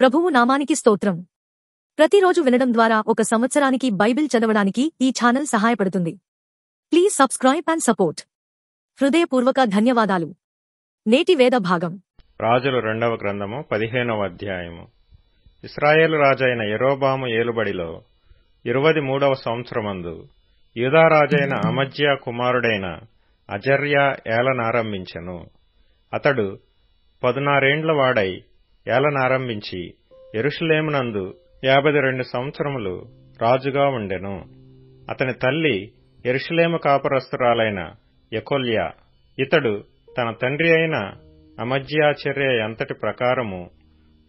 ప్రభువు నామానికి స్తోత్రం. ప్రతిరోజు వినడం ద్వారా ఒక సంవత్సరానికి బైబిల్ చదవడానికి ఈ ఛానల్ సహాయపడుతుంది. Please subscribe and support. హృదయపూర్వక ధన్యవాదాలు. నేటి వేద భాగం రాజులు 2వ గ్రంథము 15వ అధ్యాయము. ఇశ్రాయేలు రాజైన యెరోబాము ఏలుబడిలో 23వ సంవత్సరమందు యూదా రాజైన అమజ్యా కుమారుడైన అజర్యా ఏలనారంభించెను. అతడు 16 వాడై ఏలనారంభించి యెరూషలేమునందు 52 సంవత్సరములు రాజుగా ఉండెను. అతని తల్లి యెరూషలేము కాపురస్తురాలైన యెకొల్యా. ఇతడు తన తండ్రి అయిన అమజ్యా చర్య ఎంతటి ప్రకారము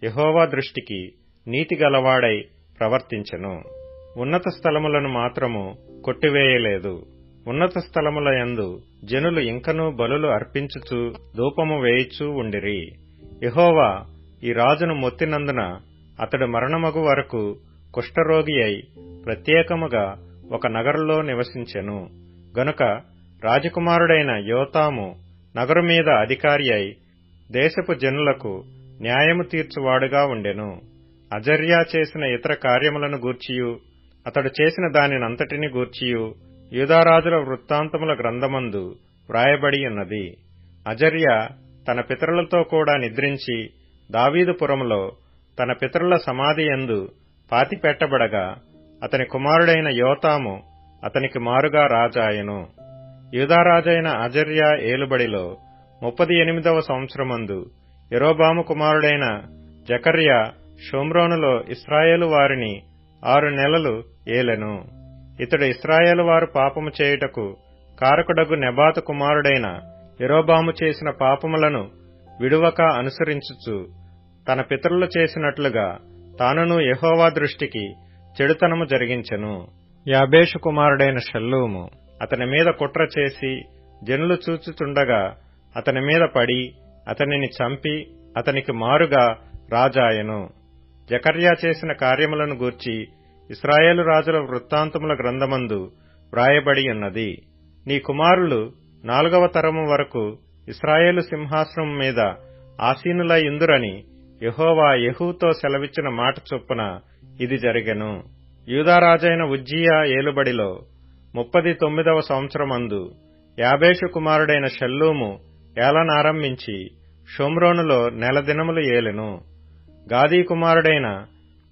యెహోవా దృష్టికి నీతి గలవాడై ప్రవర్తించెను. ఉన్నత స్థలములను మాత్రము కొట్టివేయలేదు. ఉన్నత స్థలముల యందు జనులు ఇంకనూ బలులు అర్పించుచు ధూపము వేయుచూ ఉండిరి. యెహోవా ఈ రాజును మొత్తినందున అతడు మరణమగు వరకు కుష్ఠరోగి అయి ప్రత్యేకముగా ఒక నగరులో నివసించెను. గనుక రాజకుమారుడైన యోతాము నగరు మీద అధికారి అయి దేశపు జనులకు న్యాయము తీర్చువాడుగా ఉండెను. అజర్యా చేసిన ఇతర కార్యములను గూర్చియు అతడు చేసిన దానినంతటిని గూర్చియు యూదారాజుల వృత్తాంతముల గ్రంథమందు వ్రాయబడి ఉన్నది. అజర్యా తన పితరులతో కూడా నిద్రించి దావీదుపురములో తన పితరుల సమాధి యందు పాతిపెట్టబడగా అతని కుమారుడైన యోతాము అతనికి మారుగా రాజాయెను. యూదారాజైన అజర్యా ఏలుబడిలో 38వ సంవత్సరమందు యెరోబాము కుమారుడైన జకర్యా షోమ్రోనులో ఇశ్రాయేలు వారిని 6 నెలలు ఏలెను. ఇతడు ఇశ్రాయేలు వారు పాపము చేయుటకు కారకుడగు నెబాతు కుమారుడైన యెరోబాము చేసిన పాపములను విడువక అనుసరించుచు తన పితరులు చేసినట్లుగా తానును యెహోవా దృష్టికి చెడుతనము జరిగించెను. యాబేషు కుమారుడైన షల్లూము అతని మీద కుట్ర చేసి జనులు చూచుచుండగా అతని మీద పడి అతనిని చంపి అతనికి మారుగా రాజాయెను. జకర్యా చేసిన కార్యములను గూర్చి ఇశ్రాయేలు రాజుల వృత్తాంతముల గ్రంథమందు వ్రాయబడి ఉన్నది. నీ కుమారులు 4వ తరము వరకు ఇశ్రాయేలు సింహాసనం మీద ఆసీనులై యుందురని యెహోవా యెహూతో సెలవిచ్చిన మాట చొప్పున ఇది జరిగెను. యూదారాజైన ఉజ్జియా ఏలుబడిలో 39వ సంవత్సరమందు యాబేషు కుమారుడైన షల్లూము ఏలనారంభించి షోమ్రోనులో 1 దినములు ఏలెను. గాదీ కుమారుడైన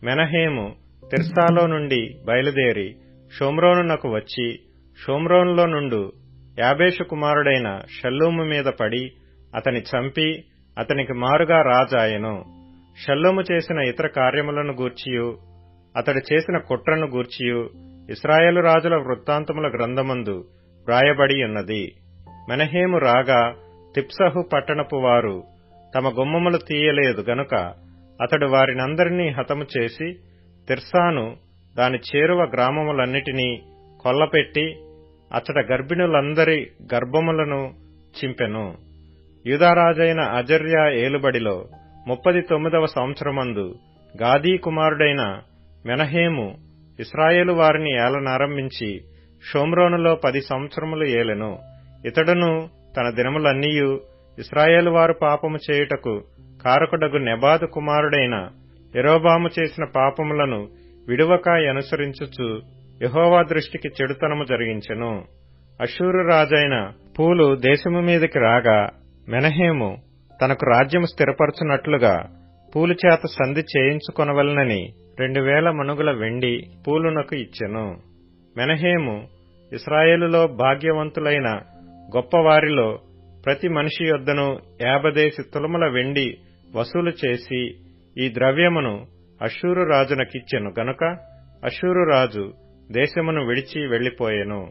మెనహేము తిర్సాలో నుండి బయలుదేరి షోమ్రోనునకు వచ్చి షోమ్రోనులో నుండు యాబేషు కుమారుడైన షల్లూము మీద పడి అతని చంపి అతనికి మారుగా రాజాయెను. షల్లూము చేసిన ఇతర కార్యములను గూర్చియు అతడు చేసిన కుట్రను గూర్చియు ఇశ్రాయేలు రాజుల వృత్తాంతముల గ్రంథమందు వ్రాయబడి ఉన్నది. మెనహేము రాగా తిప్సహు పట్టణపు వారు తమ గుమ్మములు తీయలేదు గనుక అతడు వారినందరినీ హతము చేసి తిర్సాను దాని చేరువ గ్రామములన్నిటినీ కొల్లపెట్టి అచ్చట గర్భిణులందరి గర్భములను చింపెను. యూదారాజైన అజర్యా ఏలుబడిలో 39వ సంవత్సరమందు గాదీ కుమారుడైన మెనహేము ఇశ్రాయేలు వారిని ఏలనారంభించి షోమ్రోనులో 10 సంవత్సరములు ఏలెను. ఇతడును తన దినములన్నీయు ఇశ్రాయేలు వారు పాపము చేయుటకు కారకుడగు నెబాతు కుమారుడైన యెరోబాము చేసిన పాపములను విడువక అనుసరించుచు యెహోవా దృష్టికి చెడుతనము జరిగించెను. అష్షూరు రాజైన పూలు దేశము మీదకి రాగా మెనహేము తనకు రాజ్యము స్థిరపరచునట్లుగా పూలు చేత సంధి చేయించుకొనవలనని 2000 మణుగుల వెండి పూలునకు ఇచ్చెను. మెనహేము ఇశ్రాయేలులో భాగ్యవంతులైన గొప్పవారిలో ప్రతి మనిషి యొద్దను 50 తులముల వెండి వసూలు చేసి ఈ ద్రవ్యమును అష్షూరు రాజునకిచ్చెను గనుక అష్షూరు రాజు దేశమును విడిచి వెళ్లిపోయెను.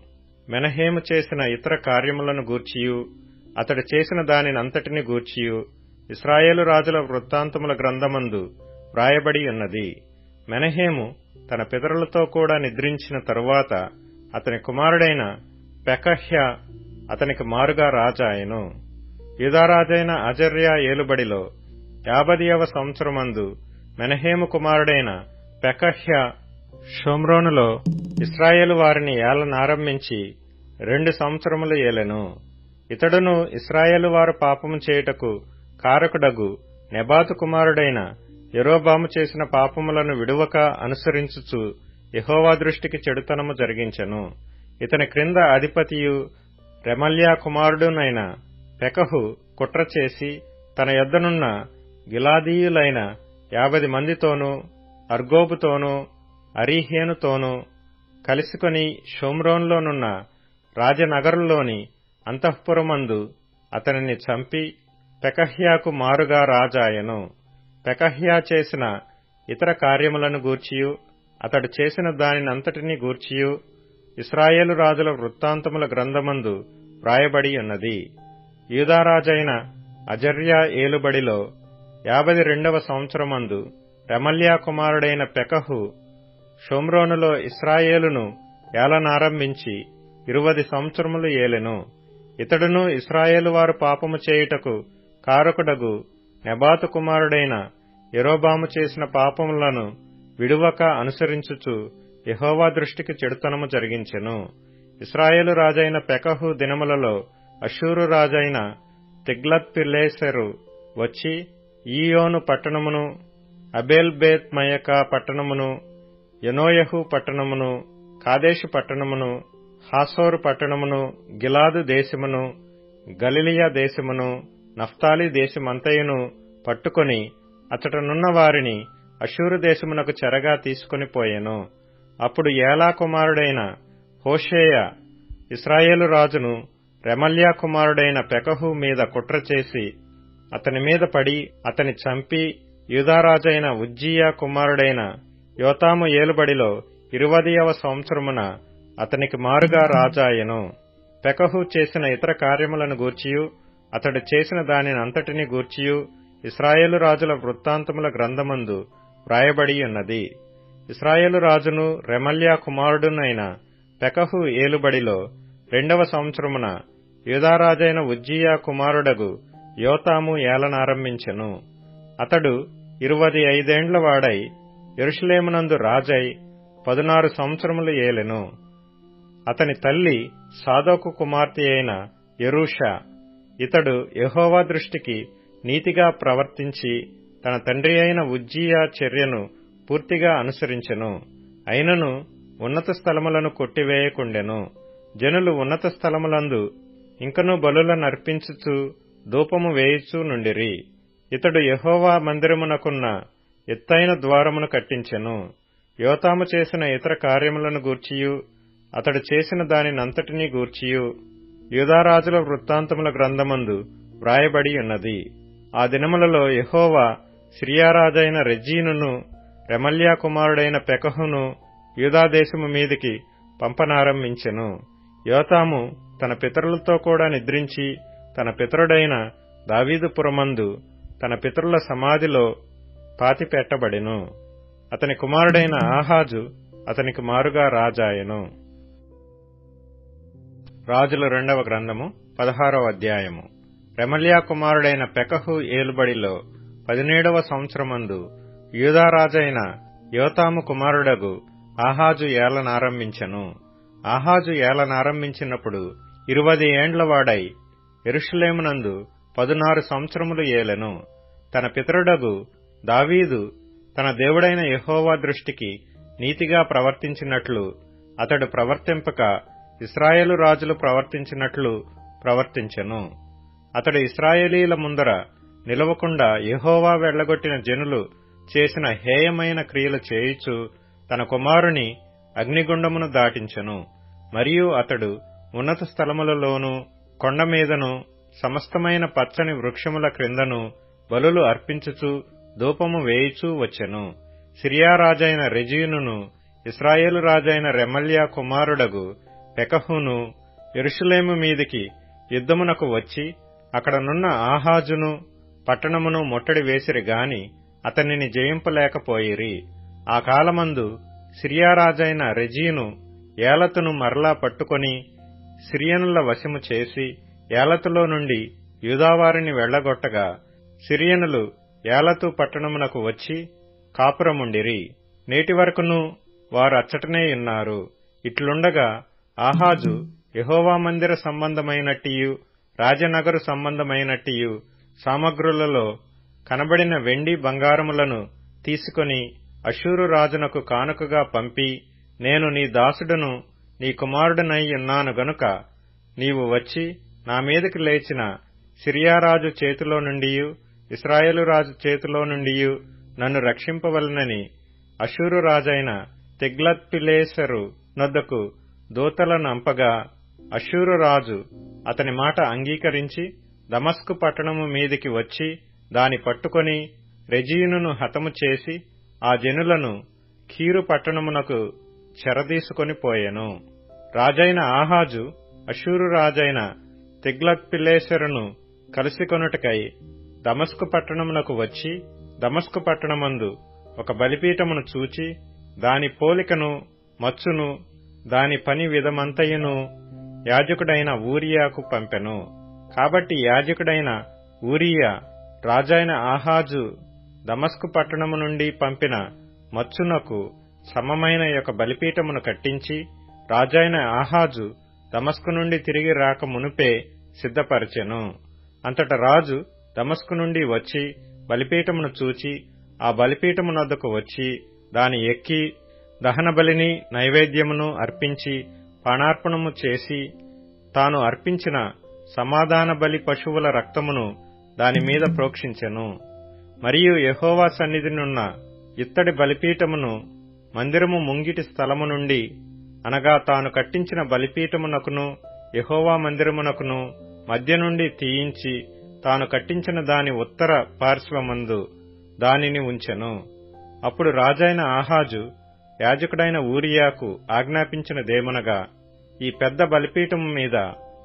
మెనహేము చేసిన ఇతర కార్యములను గూర్చియు అతడు చేసిన దానినంతటిని గూర్చియు ఇశ్రాయేలు రాజుల వృత్తాంతముల గ్రంథమందు వ్రాయబడి ఉన్నది. మెనహేము తన పితరులతో కూడా నిద్రించిన తరువాత అతని కుమారుడైన పెకహ్యా అతనికి మారుగా రాజాయెను. యూదారాజైన అజర్యా ఏలుబడిలో 50వ సంవత్సరమందు మెనహేము కుమారుడైన పెకహ్యా షోమ్రోనులో ఇశ్రాయేలు వారిని ఏలనారంభించి 2 సంవత్సరములు ఏలెను. ఇతడును ఇశ్రాయేలు వారు పాపము చేయుటకు కారకుడగు నెబాతు కుమారుడైన యెరోబాము చేసిన పాపములను విడువక అనుసరించుచు యెహోవా దృష్టికి చెడుతనము జరిగించెను. ఇతని క్రింద అధిపతియు రెమల్యా కుమారుడునైన పెకహు కుట్ర చేసి తన యొద్దనున్న గిలాదీయులైన 50 మందితోనూ అర్గోబుతోనూ అరీహేనుతోనూ కలిసికొని షోమ్రోన్లోనున్న రాజనగరులోని అంతఃపురమందు అతనిని చంపి పెకహ్యాకు మారుగా రాజాయెను. పెకహ్యా చేసిన ఇతర కార్యములను గూర్చియు అతడు చేసిన దానినంతటినీ గూర్చియు ఇశ్రాయేలు రాజుల వృత్తాంతముల గ్రంథమందు వ్రాయబడి ఉన్నది. యూదారాజైన అజర్యా ఏలుబడిలో 52వ సంవత్సరమందు రెమల్యా కుమారుడైన పెకహు షోమ్రోనులో ఇశ్రాయేలును ఏలనారంభించి 20 సంవత్సరములు ఏలెను. ఇతడును ఇశ్రాయేలు వారు పాపము చేయుటకు కారకుడగు నెబాతు కుమారుడైన యెరోబాము చేసిన పాపములను విడువక అనుసరించుచు యెహోవా దృష్టికి చెడుతనము జరిగించెను. ఇశ్రాయేలు రాజైన పెకహు దినములలో అష్షూరు రాజైన తిగ్లత్పిలేసెరు వచ్చి ఈయోను పట్టణమును, అబేల్ బేత్ మయకా పట్టణమును, యెనోయహు పట్టణమును, కాదేషు పట్టణమును, హాసోరు పట్టణమును, గిలాదు దేశమును, గలిలియా దేశమును, నఫ్తాలి దేశమంతయును పట్టుకొని అచటనున్న వారిని అష్షూరు దేశమునకు చెరగా తీసుకొని పోయెను. అప్పుడు ఏలా కుమారుడైన హోషేయ ఇశ్రాయేలు రాజును రెమల్యా కుమారుడైన పెకహు మీద కుట్ర చేసి అతని మీద పడి అతని చంపి యూదారాజైన ఉజ్జియా కుమారుడైన యోతాము ఏలుబడిలో 20వ సంవత్సరమున అతనికి మారుగా రాజాయెను. పెకహు చేసిన ఇతర కార్యములను గూర్చియు అతడు చేసిన దానినంతటిని గూర్చియు ఇశ్రాయేలు రాజుల వృత్తాంతముల గ్రంథమందు వ్రాయబడి ఉన్నది. ఇశ్రాయేలు రాజును రెమల్యా కుమారుడునైన పెకహు ఏలుబడిలో 2వ సంవత్సరమున యూదారాజైన ఉజ్జియా కుమారుడగు యోతాము ఏలనారంభించెను. అతడు 25 ఏండ్ల వాడై యెరూషలేమునందు రాజై 16 సంవత్సరములు ఏలెను. అతని తల్లి సాదోకు కుమార్తె అయిన యెరూషా. ఇతడు యెహోవా దృష్టికి నీతిగా ప్రవర్తించి తన తండ్రి అయిన ఉజ్జియా చర్యను పూర్తిగా అనుసరించెను. అయినను ఉన్నత స్థలములను కొట్టివేయకుండెను. జనులు ఉన్నత స్థలములందు ఇంకనూ బలులనర్పించుచు ధూపము వేయుచూ నుండిరి. ఇతడు యెహోవా మందిరమునకున్న ఎత్తైన ద్వారమును కట్టించెను. యోతాము చేసిన ఇతర కార్యములను గూర్చియు అతడు చేసిన దానినంతటినీ గూర్చియు యూదారాజుల వృత్తాంతముల గ్రంథమందు వ్రాయబడి ఉన్నది. ఆ దినములలో యెహోవా సిరియారాజైన రెజీనును రెమల్యా కుమారుడైన పెకహును యూదాదేశము మీదికి పంపనారంభించెను. యోతాము తన పితరులతో కూడా నిద్రించి తన పితరుడైన దావీదుపురమందు తన పితరుల సమాధిలో పాతిపెట్టబడెను. అతని కుమారుడైన ఆహాజు అతనికి మారుగా రాజాయెను. రాజుల 2వ గ్రంథము 16వ అధ్యాయము. రెమల్యా కుమారుడైన పెకహు ఏలుబడిలో 17వ సంవత్సరమందు యూదారాజైన యోతాము కుమారుడగు ఆహాజు ఏలనారంభించెను. ఆహాజు ఏలనారంభించినప్పుడు 20 ఏండ్ల వాడై యెరూషలేమునందు 16 సంవత్సరములు ఏలెను. తన పితరుడగు దావీదు తన దేవుడైన యెహోవా దృష్టికి నీతిగా ప్రవర్తించినట్లు అతడు ప్రవర్తింపక ఇశ్రాయేలు రాజులు ప్రవర్తించినట్లు ప్రవర్తించెను. అతడు ఇశ్రాయేలీల ముందర నిలవకుండా యెహోవా వెళ్లగొట్టిన జనులు చేసిన హేయమైన క్రియలు చేయుచు తన కుమారుని అగ్నిగుండమును దాటించెను. మరియు అతడు ఉన్నత స్థలములలోనూ కొండమీదను సమస్తమైన పచ్చని వృక్షముల క్రిందను బలులు అర్పించుచు ధూపము వేయుచూ వచ్చెను. సిరియా రాజైన రెజీనును ఇశ్రాయేలు రాజైన రెమల్యా కుమారుడగు పెకహును యెరూషలేము మీదికి యుద్ధమునకు వచ్చి అక్కడనున్న ఆహాజును పట్టణమును ముట్టడి వేసిరి గాని అతనిని జయింపలేకపోయిరి. ఆ కాలమందు సిరియా రాజైన రెజీను ఏలతును మరలా పట్టుకొని సిరియనుల వశము చేసి ఏలతులో నుండి యూదావారిని వెళ్లగొట్టగా సిరియనులు ఏలతు పట్టణమునకు వచ్చి కాపురముండిరి. నేటి వరకును వారు అచ్చటనే ఉన్నారు. ఇట్లుండగా ఆహాజు యెహోవా మందిర సంబంధమైనట్టియు రాజనగరు సంబంధమైనట్టియు సామగ్రులలో కనబడిన వెండి బంగారములను తీసుకొని అష్షూరు రాజునకు కానుకగా పంపి, నేను నీ దాసుడును నీ కుమారుడనై ఉన్నాను గనుక నీవు వచ్చి నా మీదకి లేచిన సిరియారాజు చేతిలో నుండియు ఇశ్రాయేలు రాజు చేతిలో నుండియు నన్ను రక్షింపవలనని అష్షూరు రాజైన తిగ్లత్పిలేసరు నొద్దకు దూతలను అంపగా, అష్షూరు రాజు అతని మాట అంగీకరించి దమస్కు పట్టణము మీదికి వచ్చి దాని పట్టుకొని రెజీనును హతము చేసి ఆ జనులను కీరు పట్టణమునకు చెరదీసుకొని పోయెను. రాజైన ఆహాజు అష్షూరు రాజైన తిగ్లత్పిలేసెరును కలుసుకొనుటకై దమస్కు పట్టణమునకు వచ్చి దమస్కు పట్టణమందు ఒక బలిపీఠమును చూచి దాని పోలికను మచ్చును దాని పని విధమంతయును యాజకుడైన ఊరియాకు పంపెను. కాబట్టి యాజకుడైన ఊరియా రాజైన ఆహాజు దమస్కు పట్టణము నుండి పంపిన మచ్చునకు సమమైన యొక్క బలిపీఠమును కట్టించి రాజైన ఆహాజు దమస్కు నుండి తిరిగి రాక మునుపే సిద్ధపరచెను. అంతట రాజు దమస్కు నుండి వచ్చి బలిపీఠమును చూచి ఆ బలిపీఠమునొద్దకు వచ్చి దాని ఎక్కి దహనబలిని నైవేద్యమును అర్పించి పానార్పణము చేసి తాను అర్పించిన సమాధాన బలి పశువుల రక్తమును దానిమీద ప్రోక్షించెను. మరియు యెహోవా సన్నిధినున్న ఇత్తడి బలిపీఠమును మందిరము ముంగిటి స్థలము నుండి, అనగా తాను కట్టించిన బలిపీఠమునకును యెహోవా మందిరమునకును మధ్య నుండి తీయించి తాను కట్టించిన దాని ఉత్తర పార్శ్వమందు దానిని ఉంచెను. అప్పుడు రాజైన ఆహాజు యాజకుడైన ఊరియాకు ఆజ్ఞాపించినదేమనగా, ఈ పెద్ద బలిపీఠము మీద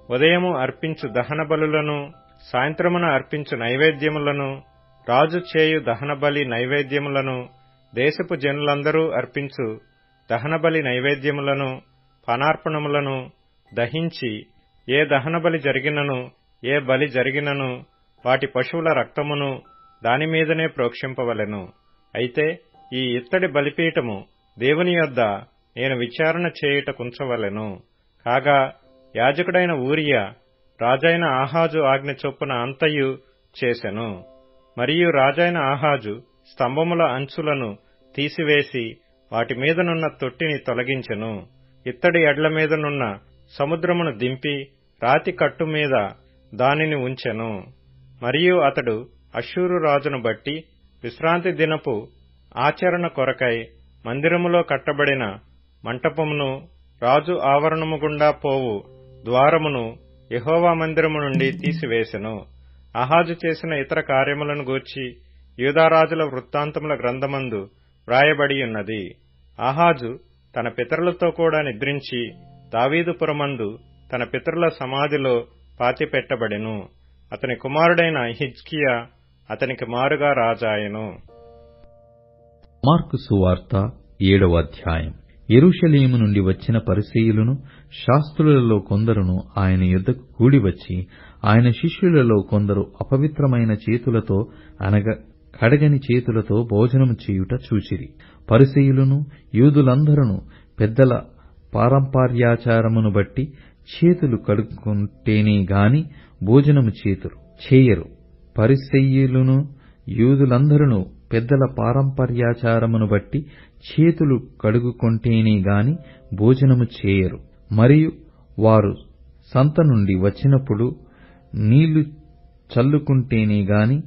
ఉదయము అర్పించు దహన బలులను సాయంత్రమున అర్పించు నైవేద్యములను రాజు చేయు దహనబలి నైవేద్యములను దేశపు జనులందరూ అర్పించు దహనబలి నైవేద్యములను పానార్పణములను దహించి ఏ దహనబలి జరిగినను ఏ బలి జరిగినను వాటి పశువుల రక్తమును దానిమీదనే ప్రోక్షింపవలెను. అయితే ఈ ఇత్తడి బలిపీఠము దేవుని యొద్ద నేను విచారణ చేయుటకుంచవలెను. కాగా యాజకుడైన ఊరియా రాజైన ఆహాజు ఆజ్ఞ చొప్పున అంతయు చేసెను. మరియు రాజైన ఆహాజు స్తంభముల అంచులను తీసివేసి వాటి మీదనున్న తొట్టిని తొలగించెను. ఇత్తడి ఎడ్ల మీదనున్న సముద్రమును దింపి రాతి కట్టు మీద దానిని ఉంచెను. మరియు అతడు అష్షూరు రాజును బట్టి విశ్రాంతి దినపు ఆచరణ కొరకై మందిరములో కట్టబడిన మంటపమును రాజు ఆవరణము గుండా పోవు ద్వారమును యెహోవా మందిరము నుండి తీసివేసెను. ఆహాజు చేసిన ఇతర కార్యములను గూర్చి యూదారాజుల వృత్తాంతముల గ్రంథమందు వ్రాయబడియున్నది. ఆహాజు తన పితరులతో కూడా నిద్రించి దావీదుపురమందు తన పితరుల సమాధిలో పాతిపెట్టబడెను. అతని కుమారుడైన హిజ్కియా అతనికి మారుగా రాజాయెను. మార్కు సువార్త 7వ అధ్యాయం. యెరూషలేము నుండి వచ్చిన పరిసయ్యులను శాస్త్రులలో కొందరును ఆయన యొద్దకు కూడివచ్చి ఆయన శిష్యులలో కొందరు అపవిత్రమైన చేతులతో అనగా కడగని చేతులతో భోజనము చేయుట చూచిరి. పరిసయ్యులను యూదులందరూ పెద్దల పారంపర్యాచారమును బట్టి చేతులు కడుక్కుంటేనే గాని భోజనము చేయరు. పరిసయ్యులను యూదులందరూ పెద్దల పారంపర్యాచారమును బట్టి చేతులు కడుగుకొంటేనే గాని భోజనము చేయరు. మరియు వారు సంత నుండి వచ్చినప్పుడు నీళ్లు చల్లుకుంటేనే గాని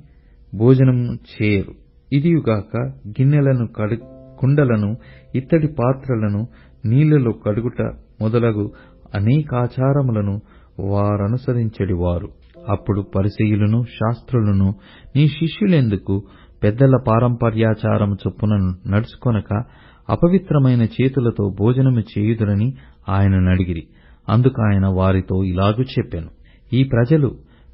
భోజనము చేయరు. ఇదియుగాక గిన్నెలను కుండలను ఇత్తడి పాత్రలను నీళ్లలో కడుగుట మొదలగు అనేకాచారములను వారనుసరించెడివారు. అప్పుడు పరిసయ్యులను శాస్త్రులను, నీ శిష్యులెందుకు పెద్దల పారంపర్యాచారము చొప్పున నడుచుకొనక అపవిత్రమైన చేతులతో భోజనము చేయుదురని ఆయననడిగిరి. అందుకాయన వారితో ఇలాగు చెప్పెను, ఈ ప్రజలు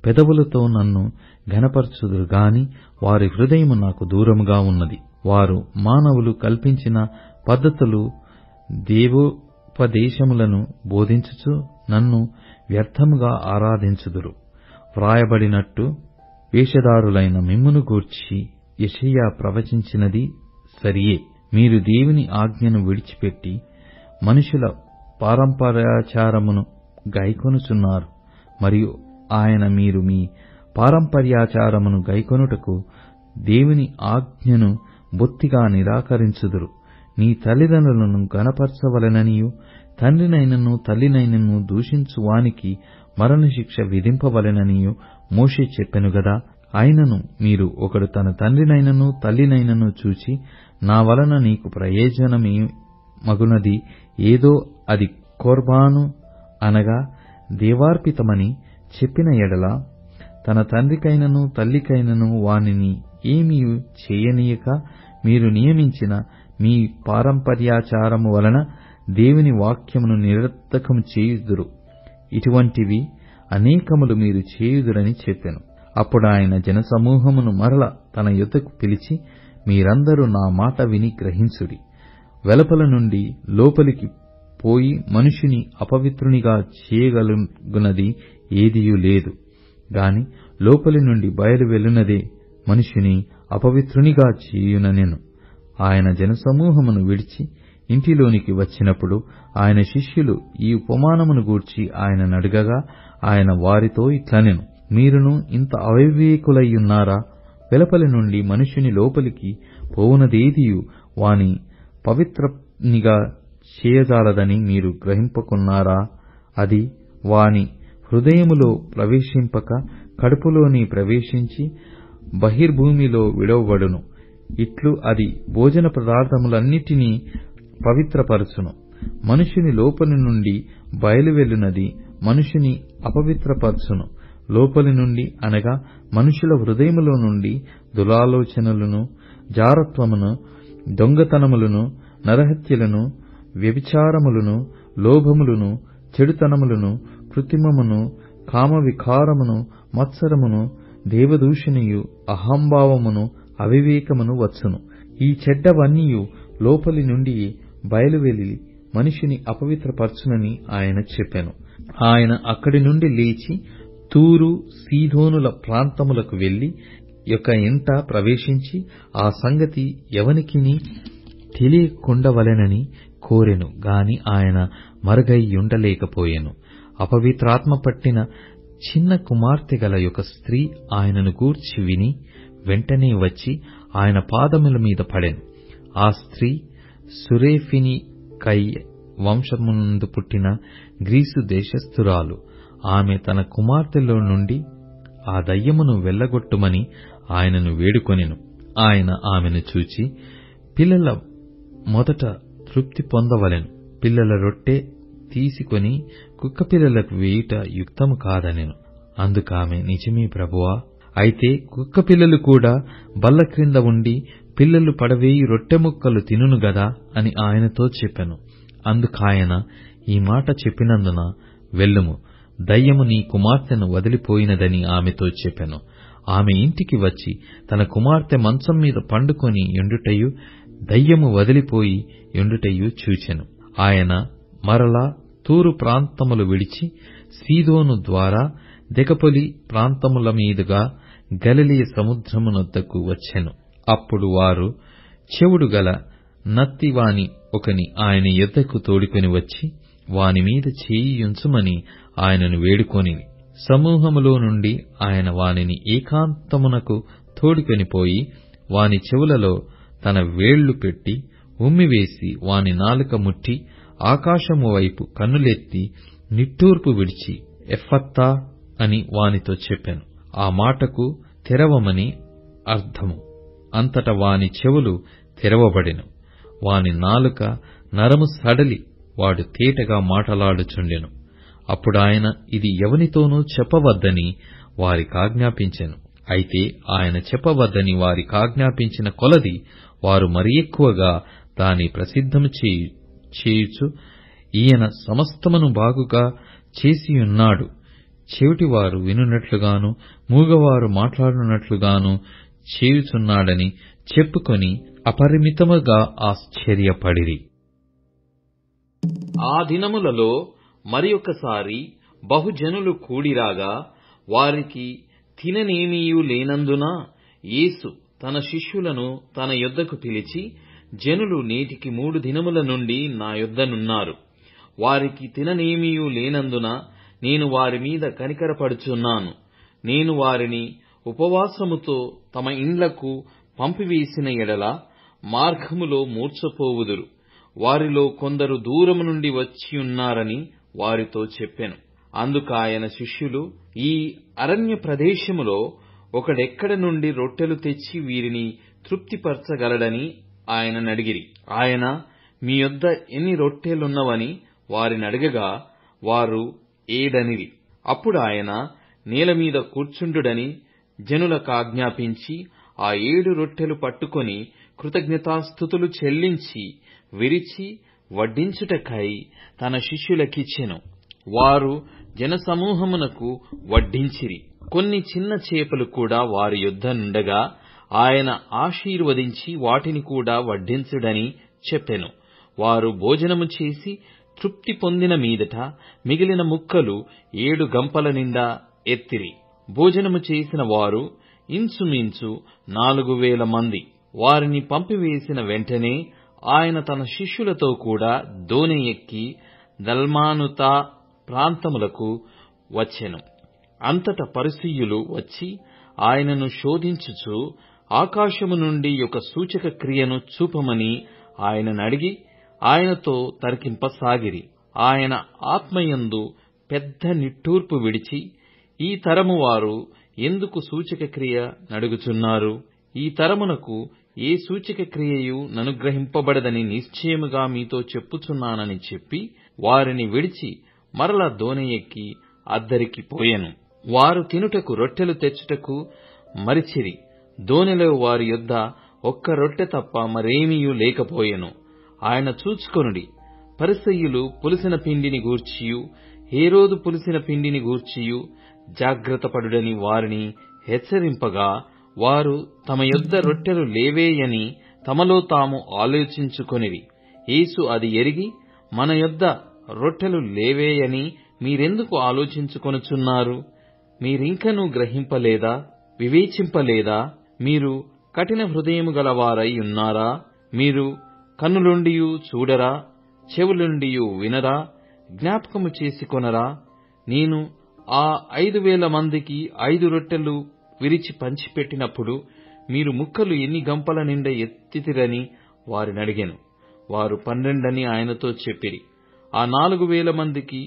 పెదవులతో నన్ను ఘనపరచుదురు గాని వారి హృదయము నాకు దూరముగా ఉన్నది. వారు మానవులు కల్పించిన పద్ధతులు దేవోపదేశములను బోధించుచు నన్ను వ్యర్థముగా ఆరాధించుదురు. వ్రాయబడినట్టు వేషధారులైన మిమ్మును గూర్చి యెషయా ప్రవచించినది సరియే. మీరు దేవుని ఆజ్ఞను విడిచిపెట్టి మనుషుల పారంపర్యాచారమును గైకొనుచున్నారు. మరియు ఆయన మీరు మీ పారంపర్యాచారమును గైకొనుటకు దేవుని ఆజ్ఞను బొత్తిగా నిరాకరించుదురు. నీ తల్లిదండ్రులను గణపరచవలెననియు తండ్రినైనను తల్లినైనను దూషించు వానికి మరణశిక్ష విధింపవలెననియు మోషే చెప్పెను గదా. అయినను మీరు ఒకడు తన తండ్రినైనను తల్లినైనను చూచి నా వలన నీకు ప్రయోజనమే మగునది ఏదో అది కొర్బాను అనగా దేవార్పితమని చెప్పిన ఎడల తన తండ్రికైనను తల్లికైనను వానిని ఏమీ చేయనీయక మీరు నియమించిన మీ పారంపర్యాచారము వలన దేవుని వాక్యమును నిరర్థకము చేయుదురు. ఇటువంటివి అనేకములు మీరు చేయుదురని చెప్పెను. అప్పుడు ఆయన జనసమూహమును మరల తన యొద్దకు పిలిచి, మీరందరూ నా మాట విని గ్రహించుడి. వెలుపల నుండి లోపలికి పోయి మనుషుని అపవిత్రునిగా చేయగలుగునది ఏదియూ లేదు గాని లోపలి నుండి బయలు వెలునదే మనుషుని అపవిత్రునిగా చేయుననెను. ఆయన జనసమూహమును విడిచి ఇంటిలోనికి వచ్చినప్పుడు ఆయన శిష్యులు ఈ ఉపమానమును గూర్చి ఆయననడుగగా ఆయన వారితో ఇట్లనెను, మీరును ఇంత అవివేకులయ్యున్నారా? వెలుపలి నుండి మనుషుని లోపలికి పోవునదేదియు వాని పవిత్రునిగా చేయజాలదని మీరు గ్రహింపకున్నారా? అది వాని హృదయములో ప్రవేశింపక కడుపులోని ప్రవేశించి బహిర్భూమిలో విడవబడును. ఇట్లు అది భోజన పదార్థములన్నిటినీ పవిత్రపరచును. మనుషుని లోపలి నుండి బయలువెళ్ళునది మనుషుని అపవిత్రపరచును. లోపలి నుండి అనగా మనుషుల హృదయములో నుండి దురాలోచనలను, జారత్వమును, దొంగతనములను, నరహత్యలను, వ్యభిచారములను, లోభములను, చెడుతనములను, కృత్రిమమును, కామవికారమును, మత్సరమును, దేవదూషణయు, అహంభావమును, అవివేకమును వచ్చును. ఈ చెడ్డవన్నీయు లోపలి నుండి బయలువెళ్ళి మనిషిని అపవిత్రపరచునని ఆయన చెప్పెను. ఆయన అక్కడి నుండి లేచి తూరు సీదోనుల ప్రాంతములకు వెళ్లి యొక్క ఇంట ప్రవేశించి ఆ సంగతి ఎవనికిని తెలియకుండవలెనని కోరెను గాని ఆయన మరుగైయుండలేకపోయెను. అపవిత్రాత్మ పట్టిన చిన్న కుమార్తె గల యొక్క స్త్రీ ఆయనను గూర్చి విని వెంటనే వచ్చి ఆయన పాదముల మీద పడెను. ఆ స్త్రీ సురేఫినికై వంశమునందు పుట్టిన గ్రీసు దేశస్థురాలు. ఆమె తన కుమార్తెలో నుండి ఆ దయ్యమును వెళ్లగొట్టుమని ఆయనను వేడుకొనెను. ఆయన ఆమెను చూచి, పిల్లల మొదట తృప్తి పొందవలెను, పిల్లల రొట్టె తీసుకొని కుక్కపిల్లలకు వేయుట యుక్తము కాదనెను. అందుకామె, నిజమే ప్రభువా, అయితే కుక్కపిల్లలు కూడా బల్ల క్రింద ఉండి పిల్లలు పడవేయి రొట్టె ముక్కలు తినును గదా అని ఆయనతో చెప్పెను. అందుకాయన, ఈ మాట చెప్పినందున వెళ్ళుము, దయ్యము నీ కుమార్తెను వదిలిపోయినదని ఆమెతో చెప్పెను. ఆమె ఇంటికి వచ్చి తన కుమార్తె మంచం మీద పండుకొని ఎండుటయు దయ్యము వదిలిపోయి ఎండుటయు చూచెను. ఆయన మరలా తూరు ప్రాంతములు విడిచి సీదోను ద్వారా దెకపొలి ప్రాంతముల మీదుగా గలిలయ సముద్రమునొద్దకు వచ్చెను. అప్పుడు వారు చెవుడు గల నత్తివాని ఒకని ఆయన యొద్దకు తోడుకొని వచ్చి వానిమీద చేయియుంచుమని ఆయనను వేడుకొనిరి. సమూహములో నుండి ఆయన వానిని ఏకాంతమునకు తోడుకొనిపోయి వాని చెవులలో తన వేళ్లు పెట్టి ఉమ్మివేసి వాని నాలుక ముట్టి ఆకాశము వైపు కన్నులెత్తి నిట్టూర్పు విడిచి ఎఫ్ఫత్తా అని వానితో చెప్పెను. ఆ మాటకు తెరవమని అర్థము. అంతట వాని చెవులు తెరవబడెను. వాని నాలుక నరము సడలి వాడు తేటగా మాటలాడుచుండెను. అప్పుడాయన ఇది ఎవనితోనూ చెప్పవద్దని వారికాజ్ఞాపించెను. అయితే ఆయన చెప్పవద్దని వారికాజ్ఞాపించిన కొలది వారు మరి ఎక్కువగా దాని ప్రసిద్ధము చేయుచు, ఈయన సమస్తమును బాగుగా చేసియున్నాడు, చెవిటివారు వినున్నట్లుగాను మూగవారు మాట్లాడునట్లుగాను చేయుచున్నాడని చెప్పుకొని అపరిమితముగా ఆశ్చర్యపడిరి. ఆ దినములలో మరి ఒకసారి బహుజనులు కూడిరాగా వారికి తిననేమీయూ లేనందున యేసు తన శిష్యులను తన యొద్దకు పిలిచి, జనులు నేటికి 3 దినముల నుండి నా యొద్దనున్నారు. వారికి తిననేమీయూ లేనందున నేను వారి మీద కనికరపడుచున్నాను. నేను వారిని ఉపవాసముతో తమ ఇండ్లకు పంపివేసిన ఎడల మార్గములో మూర్ఛపోవుదురు. వారిలో కొందరు దూరము నుండి వచ్చియున్నారని వారితో చెప్పెను. అందుకాయన శిష్యులు, ఈ అరణ్య ప్రదేశములో ఒకడెక్కడ నుండి రొట్టెలు తెచ్చి వీరిని తృప్తిపరచగలడని ఆయననడిగిరి. ఆయన, మీ యొద్ద ఎన్ని రొట్టెలున్నవని వారినడగగా వారు 7 అనిరి. అప్పుడు ఆయన నేలమీద కూర్చుండుడని జనులకాజ్ఞాపించి ఆ 7 రొట్టెలు పట్టుకొని కృతజ్ఞతాస్తుతులు చెల్లించి విరిచి వడ్డించుటకై తన శిష్యులకిచ్చెను. వారు జనసమూహమునకు వడ్డించిరి. కొన్ని చిన్న చేపలు కూడా వారి యొద్ద నుండగా ఆయన ఆశీర్వదించి వాటిని కూడా వడ్డించుడని చెప్పెను. వారు భోజనము చేసి తృప్తి పొందిన మీదట మిగిలిన ముక్కలు 7 గంపల నిండా ఎత్తిరి. భోజనము చేసిన వారు ఇంచుమించు 4,000 మంది. వారిని పంపివేసిన వెంటనే ఆయన తన శిష్యులతో కూడా దోణి ఎక్కి దల్మానుతా ప్రాంతములకు వచ్చెను. అంతట పరిసయ్యులు వచ్చి ఆయనను శోధించుచు ఆకాశము నుండి ఒక సూచక క్రియను చూపమని ఆయననడిగి ఆయనతో తర్కింపసాగిరి. ఆయన ఆత్మయందు పెద్ద నిట్టూర్పు విడిచి, ఈ తరము వారు ఎందుకు సూచక క్రియ నడుగుచున్నారు? ఈ తరమునకు ఏ సూచక క్రియయు ననుగ్రహింపబడదని నిశ్చయముగా మీతో చెప్పుచున్నానని చెప్పి వారిని విడిచి మరల దోణి ఎక్కి అద్దరికి పోయెను. వారు తినుటకు రొట్టెలు తెచ్చుటకు మరిచిరి. దోణిలో వారి యొద్ద ఒక్క రొట్టె తప్ప మరేమీయూ లేకపోయెను. ఆయన చూచుకొనుడి, పరిసయ్యులు పులిసిన పిండిని గూర్చియు హేరోదు పులిసిన పిండిని గూర్చియు జాగ్రత్తపడుడని వారిని హెచ్చరింపగా వారు తమ యొద్ద రొట్టెలు లేవేయని తమలో తాము ఆలోచించుకొనిరి. యేసు అది ఎరిగి, మన యొద్ద రొట్టెలు లేవేయని మీరెందుకు ఆలోచించుకొనుచున్నారు? మీరింకనూ గ్రహింపలేదా? వివేచింపలేదా? మీరు కఠిన హృదయము గలవారై ఉన్నారా? మీరు కన్నులుండియు చూడరా? చెవులుండియు వినరా? జ్ఞాపకము చేసుకొనరా? నేను ఆ 5,000 మందికి 5 రొట్టెలు విరిచి పంచిపెట్టినప్పుడు మీరు ముక్కలు ఎన్ని గంపల నిండా ఎత్తితిరని వారినడిగెను. వారు 12 అని ఆయనతో చెప్పిరి. ఆ 4,000 మందికి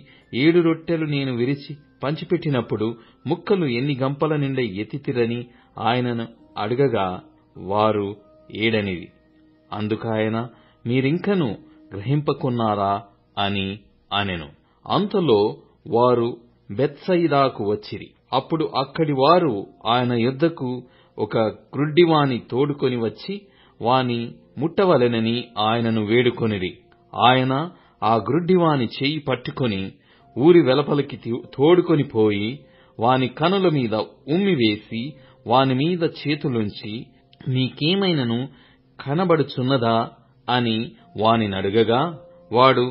7 రొట్టెలు నేను విరిచి పంచిపెట్టినప్పుడు ముక్కలు ఎన్ని గంపల నిండా ఎత్తితిరని ఆయనను అడగగా వారు 7 అనిరి. అందుకాయన, మీరింకనూ గ్రహింపకున్నారా అని అనెను. అంతలో వారు బెత్సయిదాకు వచ్చిరి. అప్పుడు అక్కడి వారు ఆయన యొద్దకు ఒక గ్రుడ్డివాని తోడుకొని వచ్చి వాని ముట్టవలెనని ఆయనను వేడుకొనిరి. ఆయన ఆ గ్రుడ్డివాని చెయ్యి పట్టుకొని ఊరి వెలుపలికి తోడుకొని పోయి వాని కనుల మీద ఉమ్మివేసి వాని మీద చేతులుంచి, నీకేమైనను కనబడుచున్నదా అని వానినడగగా వాడు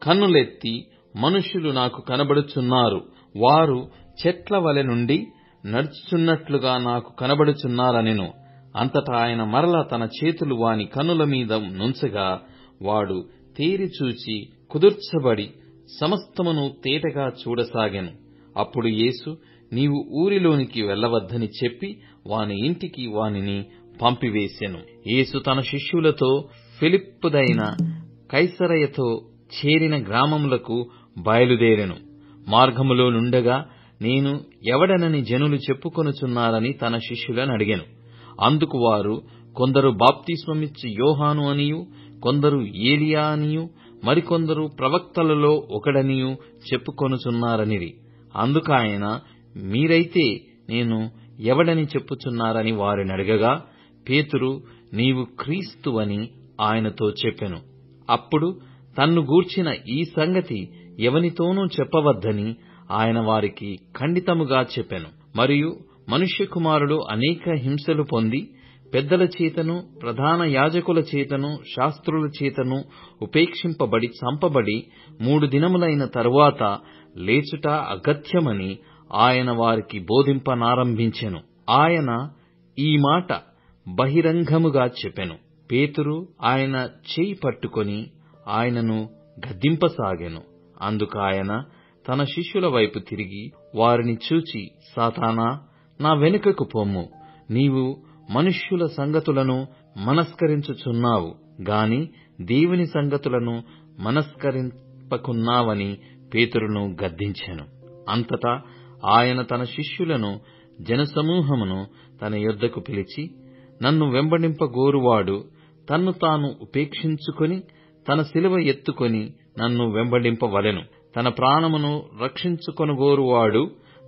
కన్నులెత్తి, మనుష్యులు నాకు కనబడుచున్నారు, వారు చెట్ల వలె నుండి నడుచుచున్నట్లుగా నాకు కనబడుచున్నారనెను. అంతటా ఆయన మరలా తన చేతులు వాని కన్నుల మీద నుంచగా వాడు తేరిచూచి కుదుర్చబడి సమస్తమును తేటగా చూడసాగెను. అప్పుడు యేసు, నీవు ఊరిలోనికి వెళ్ళవద్దని చెప్పి వాని ఇంటికి వానిని పంపివేసెను. యేసు తన శిష్యులతో ఫిలిప్పుదైన కైసరయతో చేరిన గ్రామములకు బయలుదేరెను. మార్గములో నుండగా, నేను ఎవడనని జనులు చెప్పుకొనుచున్నారని తన శిష్యులనడిగెను. అందుకు వారు, కొందరు బాప్తిస్మమిచ్చు యోహాను అనియు, కొందరు ఏలియా అనియు, మరికొందరు ప్రవక్తలలో ఒకడనియు చెప్పుకొనుచున్నారనిరి. అందుకాయన, మీరైతే నేను ఎవడని చెప్పుచున్నారని వారినడగగా పేతురు, నీవు క్రీస్తువని ఆయనతో చెప్పెను. అప్పుడు తన్ను గూర్చిన ఈ సంగతి ఎవనితోనూ చెప్పవద్దని ఆయన వారికి ఖండితముగా చెప్పెను. మరియు మనుష్య కుమారుడు అనేక హింసలు పొంది పెద్దల చేతను ప్రధాన యాజకుల చేతను శాస్త్రుల చేతను ఉపేక్షింపబడి చంపబడి 3 దినములైన తరువాత లేచుట అగత్యమని ఆయన వారికి బోధింపనారంభించెను. ఆయన ఈ మాట బహిరంగముగా చెప్పెను. పేతురు ఆయన చేయి పట్టుకొని ఆయనను గద్దింపసాగెను. అందుకాయన తన శిష్యుల వైపు తిరిగి వారిని చూచి, సాతానా, నా వెనుకకు పొమ్ము, నీవు మనుష్యుల సంగతులను మనస్కరించుచున్నావు గాని దేవుని సంగతులను మనస్కరింపకున్నావని పేతురును గద్దించెను. అంతటా ఆయన తన శిష్యులను జనసమూహమును తన యొద్దకు పిలిచి, నన్ను వెంబడింపగోరువాడు తన్ను తాను ఉపేక్షించుకొని తన శిలువ ఎత్తుకొని నన్ను వెంబడింపవలెను. తన ప్రాణమును రక్షించుకొనగోరువాడు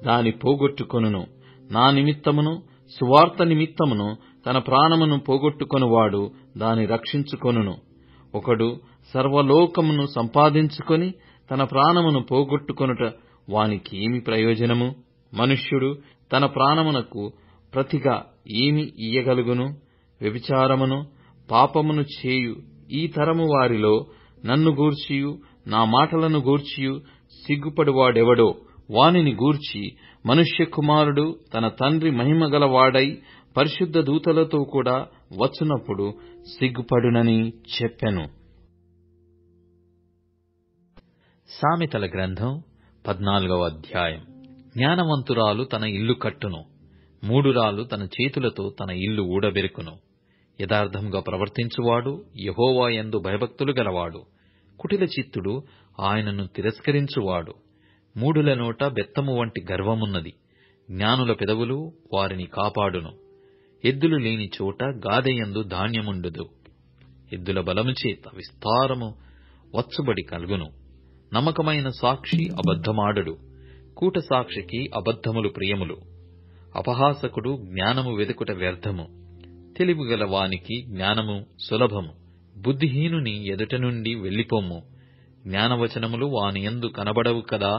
దాని పోగొట్టుకొనును. నా నిమిత్తమును సువార్త నిమిత్తమును తన ప్రాణమును పోగొట్టుకొనువాడు దాని రక్షించుకొనును. ఒకడు సర్వలోకమును సంపాదించుకొని తన ప్రాణమును పోగొట్టుకొనుట వానికి ఏమి ప్రయోజనము? మనుష్యుడు తన ప్రాణమునకు ప్రతిగా ఏమి ఇయ్యగలుగును? వ్యభిచారమును పాపమును చేయు ఈ తరము వారిలో నన్ను గూర్చియు నా మాటలను గూర్చియు సిగ్గుపడువాడెవడో వానిని గూర్చి మనుష్య కుమారుడు తన తండ్రి మహిమగలవాడై పరిశుద్ధ దూతలతో కూడా వచ్చునప్పుడు సిగ్గుపడునని చెప్పెను. సామెతల గ్రంథం 14వ అధ్యాయం. జ్ఞానవంతురాలు తన ఇల్లు కట్టును, మూఢురాలు తన చేతులతో తన ఇల్లు ఊడబెరుకును. యథార్థంగా ప్రవర్తించువాడు యెహోవా యందు భయభక్తులు గలవాడు. కుటిల చిత్తుడు ఆయనను తిరస్కరించువాడు. మూఢుల నోట బెత్తము వంటి గర్వమున్నది. జ్ఞానుల పెదవులు వారిని కాపాడును. ఎద్దులు లేని చోట గాదెయందు ధాన్యముండుదు. ఎద్దుల బలము చేత విస్తారము వచ్చుబడి కలుగును. నమ్మకమైన సాక్షి అబద్ధమాడడు. కూట సాక్షికి అబద్ధములు ప్రియములు. అపహాసకుడు జ్ఞానము వెదుకుట వ్యర్థము. తెలివిగల వానికి జ్ఞానము సులభము. బుద్ధిహీనుని ఎదుట నుండి వెళ్లిపోమ్ము. జ్ఞానవచనములు వానియందు కనబడవు కదా.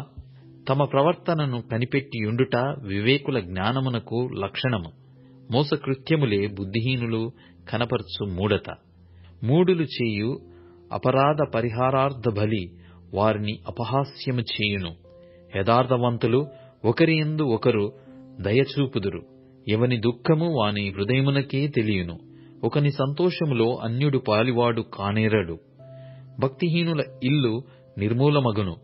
తమ ప్రవర్తనను కనిపెట్టియుండుట వివేకుల జ్ఞానమునకు లక్షణము. మోసకృత్యములే బుద్ధిహీనులు కనపర్చు మూఢత. మూఢులు చేయు అపరాధ పరిహారార్థ బలి వారిని అపహాస్యము చేయును. యథార్థవంతులు ఒకరియందు ఒకరు దయచూపుదురు. ఎవని దుఃఖము వాని హృదయమునకే తెలియును. ఒకని సంతోషములో అన్యుడు పాలివాడు కానేరడు. భక్తిహీనుల ఇల్లు నిర్మూలమగును.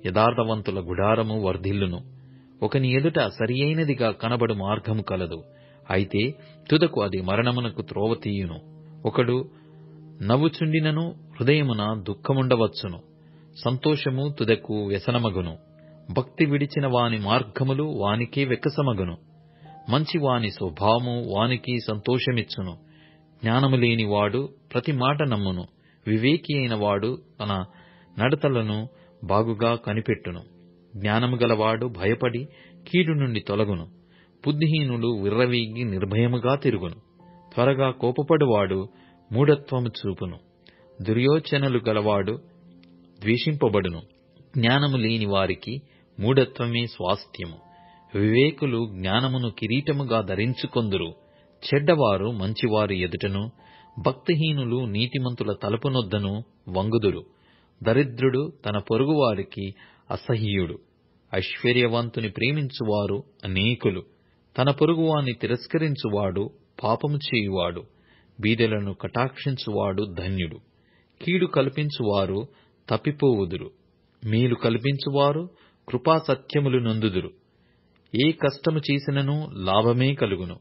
యథార్థవంతుల గుడారము వర్ధిల్లును. ఒకని ఎదుట సరియైనదిగా కనబడు మార్గము కలదు, అయితే తుదకు అది మరణమునకు త్రోవ తీయును. ఒకడు నవ్వుచుండినను హృదయమున దుఃఖముండవచ్చును. సంతోషము తుదకు వ్యసనమగును. భక్తి విడిచిన వాని మార్గములు వానికే వెక్కసమగును. మంచి వాని స్వభావము వానికి సంతోషమిచ్చును. జ్ఞానము లేనివాడు ప్రతి మాట నమ్మును. వివేకి అయిన వాడు తన నడతలను బాగుగా కనిపెట్టును. జ్ఞానము గలవాడు భయపడి కీడు నుండి తొలగును. బుద్ధిహీనులు విర్రవీగి నిర్భయముగా తిరుగును. త్వరగా కోపపడువాడు మూఢత్వము చూపును. దుర్యోచనలు గలవాడు ద్వేషింపబడును. జ్ఞానము లేని వారికి మూఢత్వమే స్వాస్థ్యము. వివేకులు జ్ఞానమును కిరీటముగా ధరించుకొందురు. చెడ్డవారు మంచివారి ఎదుటను, భక్తిహీనులు నీతిమంతుల తలుపునొద్దను వంగుదురు. దరిద్రుడు తన పొరుగువారికి అసహ్యుడు. ఐశ్వర్యవంతుని ప్రేమించువారు అనేకులు. తన పొరుగువాని తిరస్కరించువాడు పాపము చేయువాడు. బీదలను కటాక్షించువాడు ధన్యుడు. కీడు కల్పించువారు తప్పిపోవుదురు. మేలు కల్పించువారు కృపాసత్యములు నొందుదురు. ఏ కష్టము చేసినను లాభమే కలుగును.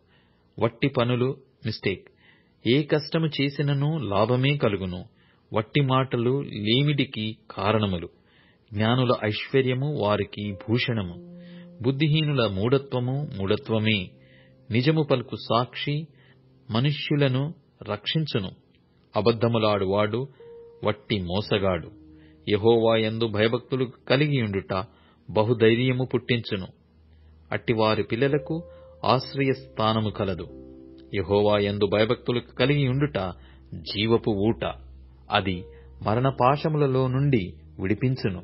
ఏ కష్టము చేసినను లాభమే కలుగును. వట్టి మాటలు లేమిడికి కారణములు. జ్ఞానుల ఐశ్వర్యము వారికి భూషణము. బుద్ధిహీనుల మూఢత్వమే. నిజము పలుకు సాక్షి మనుష్యులను రక్షించును. అబద్ధములాడువాడు వట్టి మోసగాడు. యెహోవా యందు భయభక్తులు కలిగియుండుట బహుధైర్యము పుట్టించును. అట్టివారి పిల్లలకు ఆశ్రయస్థానము కలదు. యెహోవా యందు భయభక్తులు కలిగియుండుట జీవపు ఊట. అది మరణపాశములలో నుండి విడిపించును.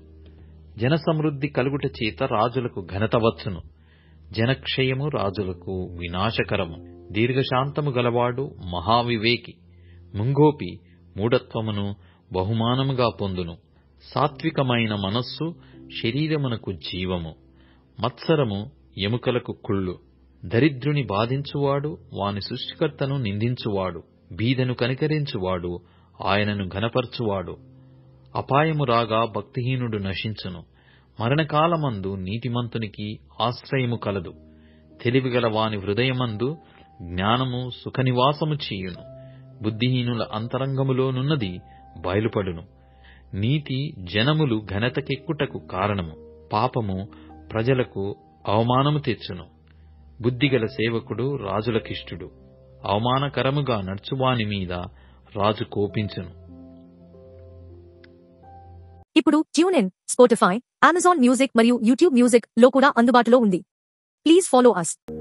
జనసమృద్ధి కలుగుట చేత రాజులకు ఘనత వచ్చును. జనక్షయము రాజులకు వినాశకరము. దీర్ఘశాంతము గలవాడు మహావివేకి. ముంగోపి మూఢత్వమును బహుమానముగా పొందును. సాత్వికమైన మనస్సు శరీరమునకు జీవము. మత్సరము ఎముకలకు కుళ్ళు. దరిద్రుని బాధించువాడు వాని సృష్టికర్తను నిందించువాడు. బీదను కనికరించువాడు ఆయనను ఘనపరచువాడు. అపాయము రాగా భక్తిహీనుడు నశించును. మరణకాలమందు నీతిమంతునికి ఆశ్రయము కలదు. తెలివిగల వాని హృదయమందు జ్ఞానము సుఖనివాసము చేయును. బుద్ధిహీనుల అంతరంగములోనున్నది బయలుపడును. నీతి జనములు ఘనతకెక్కుటకు కారణము. పాపము ప్రజలకు అవమానము తెచ్చును. బుద్ధిగల సేవకుడు రాజులకిష్టుడు. అవమానకరముగా నడుచువాని మీద రాజు కోపించును. ఇప్పుడు tune in, Spotify, Amazon music మరియు యూట్యూబ్ మ్యూజిక్ లో కూడా అందుబాటులో ఉంది. Please follow us.